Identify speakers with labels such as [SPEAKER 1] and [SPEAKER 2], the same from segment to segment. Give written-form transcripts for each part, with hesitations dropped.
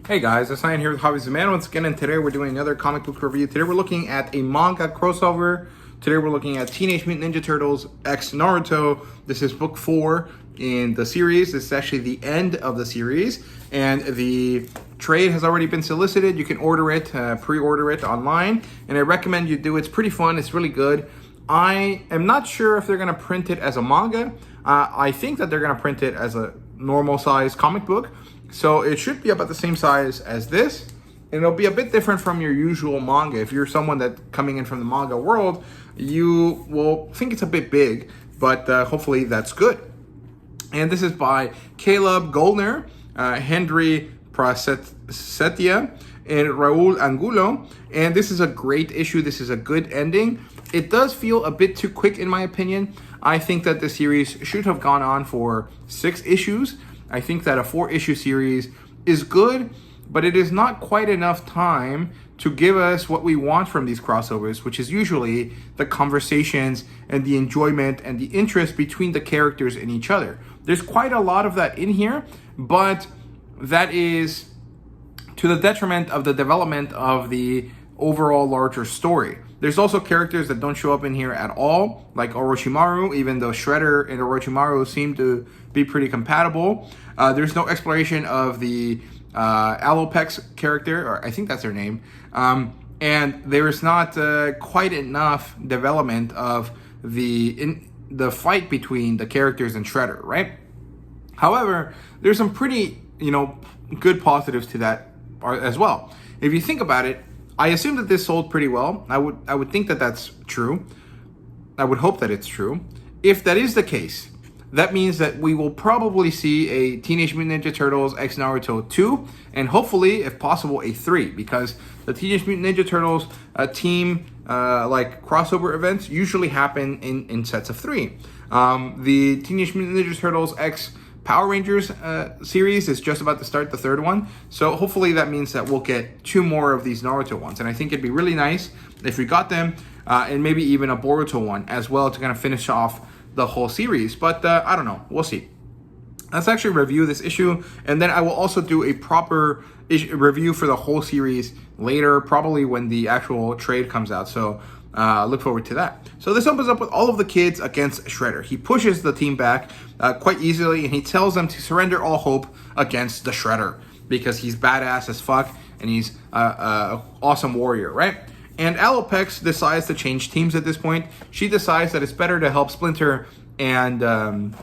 [SPEAKER 1] Hey guys, it's Ryan here with HobbiesofaMan once again, and today we're doing another comic book review. Today we're looking at a manga crossover. Today we're looking at Teenage Mutant Ninja Turtles x Naruto. This is book 4 in the series. This is actually the end of the series, and the trade has already been solicited. You can order it, pre-order it online, and I recommend you do. It's pretty fun. It's really good. I am not sure if they're going to print it as a manga. I think that they're going to print it as a normal size comic book. So it should be about the same size as this, and it'll be a bit different from your usual manga. If you're someone that coming in from the manga world, you will think it's a bit big, but hopefully that's good. And this is by Caleb Goldner, Henry Prasetya, and Raul Angulo. And this is a great issue. This is a good ending. It does feel a bit too quick in my opinion. I think that the series should have gone on for 6 issues. I think that a 4-issue series is good, but it is not quite enough time to give us what we want from these crossovers, which is usually the conversations and the enjoyment and the interest between the characters and each other. There's quite a lot of that in here, but that is to the detriment of the development of the overall larger story. There's also characters that don't show up in here at all, like Orochimaru, even though Shredder and Orochimaru seem to be pretty compatible. There's no exploration of the Alopex character, or I think that's her name. And there's not quite enough development of the fight between the characters and Shredder, right? However, there's some pretty, good positives to that as well. If you think about it, I assume that this sold pretty well. I would think that that's true. I would hope that it's true. If that is the case, that means that we will probably see a Teenage Mutant Ninja Turtles x Naruto 2, and hopefully, if possible, a 3, because the Teenage Mutant Ninja Turtles team like crossover events usually happen in sets of 3. The Teenage Mutant Ninja Turtles x Power Rangers series is just about to start, the 3rd one. So hopefully that means that we'll get 2 more of these Naruto ones. And I think it'd be really nice if we got them, and maybe even a Boruto one as well to kind of finish off the whole series. But I don't know. We'll see. Let's actually review this issue, and then I will also do a proper review for the whole series later, probably when the actual trade comes out. So look forward to that. So this opens up with all of the kids against Shredder. He pushes the team back quite easily, and he tells them to surrender all hope against the Shredder because he's badass as fuck and he's an awesome warrior, right? And Alopex decides to change teams at this point. She decides that it's better to help Splinter and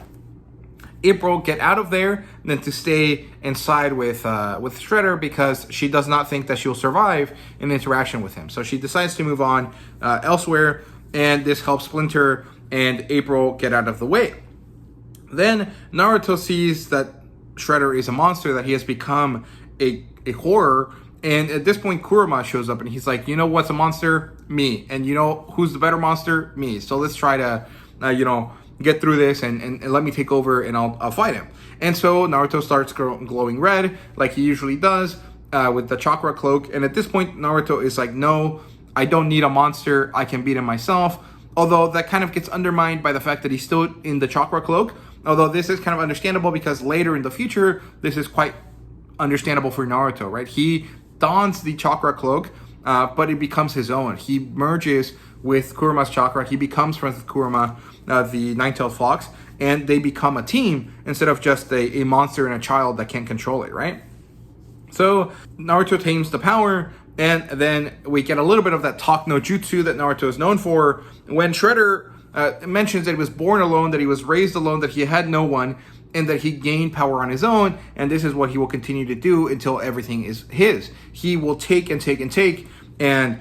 [SPEAKER 1] April get out of there than to stay and side with Shredder, because she does not think that she'll survive an interaction with him. So she decides to move on elsewhere, and this helps Splinter and April get out of the way. Then Naruto sees that Shredder is a monster, that he has become a horror, and at this point Kurama shows up and he's like, you know what's a monster? Me. And you know who's the better monster? Me. So let's try to get through this and let me take over, and I'll fight him. And so Naruto starts glowing red like he usually does with the chakra cloak. And at this point Naruto is like, no, I don't need a monster, I can beat him myself. Although that kind of gets undermined by the fact that he's still in the chakra cloak. Although this is kind of understandable because later in the future this is quite understandable for Naruto, right? He dons the chakra cloak, but it becomes his own. He merges with Kurama's chakra. He becomes friends with Kurama, the nine-tailed fox, and they become a team instead of just a monster and a child that can't control it, right? So Naruto tames the power, and then we get a little bit of that talk no jutsu that Naruto is known for. When Shredder mentions that he was born alone, that he was raised alone, that he had no one, and that he gained power on his own, and this is what he will continue to do until everything is his. He will take and take and take and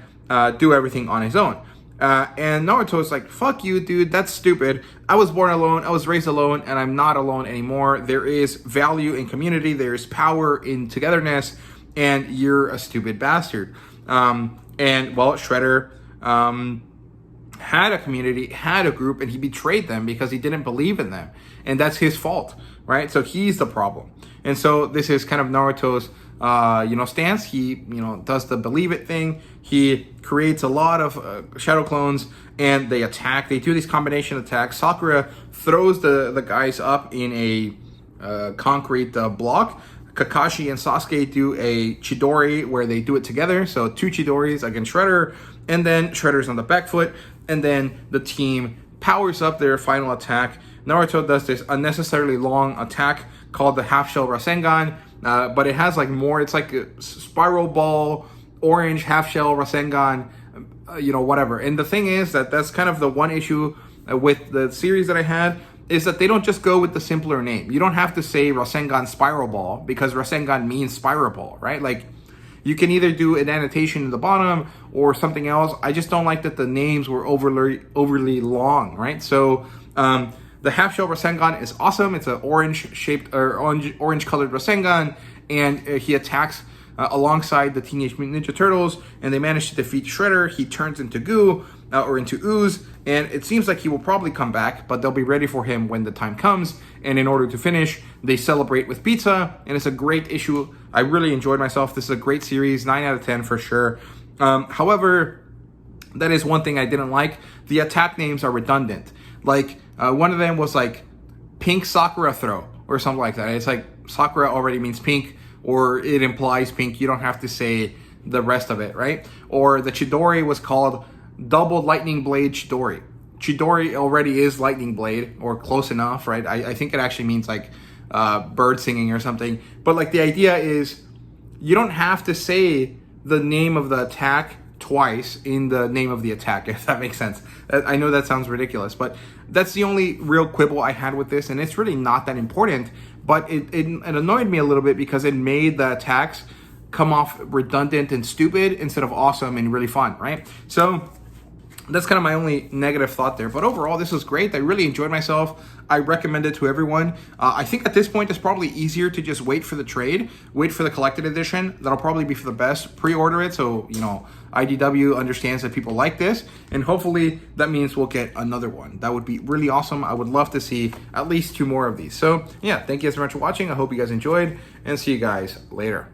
[SPEAKER 1] do everything on his own. And Naruto is like, fuck you, dude, that's stupid. I was born alone, I was raised alone, and I'm not alone anymore. There is value in community, there is power in togetherness, and you're a stupid bastard. And well, Shredder had a community, had a group, and he betrayed them because he didn't believe in them. And that's his fault, right? So he's the problem. And so this is kind of Naruto's stance. He, does the believe it thing. He creates a lot of shadow clones, and they attack. They do these combination attacks. Sakura throws the guys up in a concrete block, Kakashi and Sasuke do a Chidori where they do it together. So 2 Chidoris against Shredder, and then Shredder's on the back foot, and then the team powers up their final attack. Naruto does this unnecessarily long attack called the half shell Rasengan, but it has like more, it's like a spiral ball, orange half shell Rasengan, whatever. And the thing is that's kind of the one issue with the series that I had, is that they don't just go with the simpler name. You don't have to say Rasengan Spiral Ball because Rasengan means spiral ball, right? Like, you can either do an annotation in the bottom or something else. I just don't like that the names were overly long, right? So the half shell Rasengan is awesome. It's an orange shaped or orange colored Rasengan, and he attacks alongside the Teenage Mutant Ninja Turtles, and they manage to defeat Shredder. He turns into goo or into ooze, and it seems like he will probably come back, but they'll be ready for him when the time comes. And in order to finish, they celebrate with pizza, and it's a great issue. I really enjoyed myself. This is a great series, 9 out of 10 for sure. However, that is one thing I didn't like. The attack names are redundant. Like, one of them was like Pink Sakura Throw or something like that. It's like Sakura already means pink, or it implies pink. You don't have to say the rest of it, right? Or the Chidori was called Double Lightning Blade Chidori. Chidori already is lightning blade, or close enough, right? I think it actually means like bird singing or something. But like, the idea is you don't have to say the name of the attack twice in the name of the attack, if that makes sense. I know that sounds ridiculous, but that's the only real quibble I had with this, and it's really not that important, but it annoyed me a little bit because it made the attacks come off redundant and stupid instead of awesome and really fun, right? So that's kind of my only negative thought there. But overall, this was great. I really enjoyed myself. I recommend it to everyone. I think at this point, it's probably easier to just wait for the trade, wait for the collected edition. That'll probably be for the best. Pre-order it so, IDW understands that people like this. And hopefully that means we'll get another one. That would be really awesome. I would love to see at least 2 more of these. So yeah, thank you guys so much for watching. I hope you guys enjoyed, and see you guys later.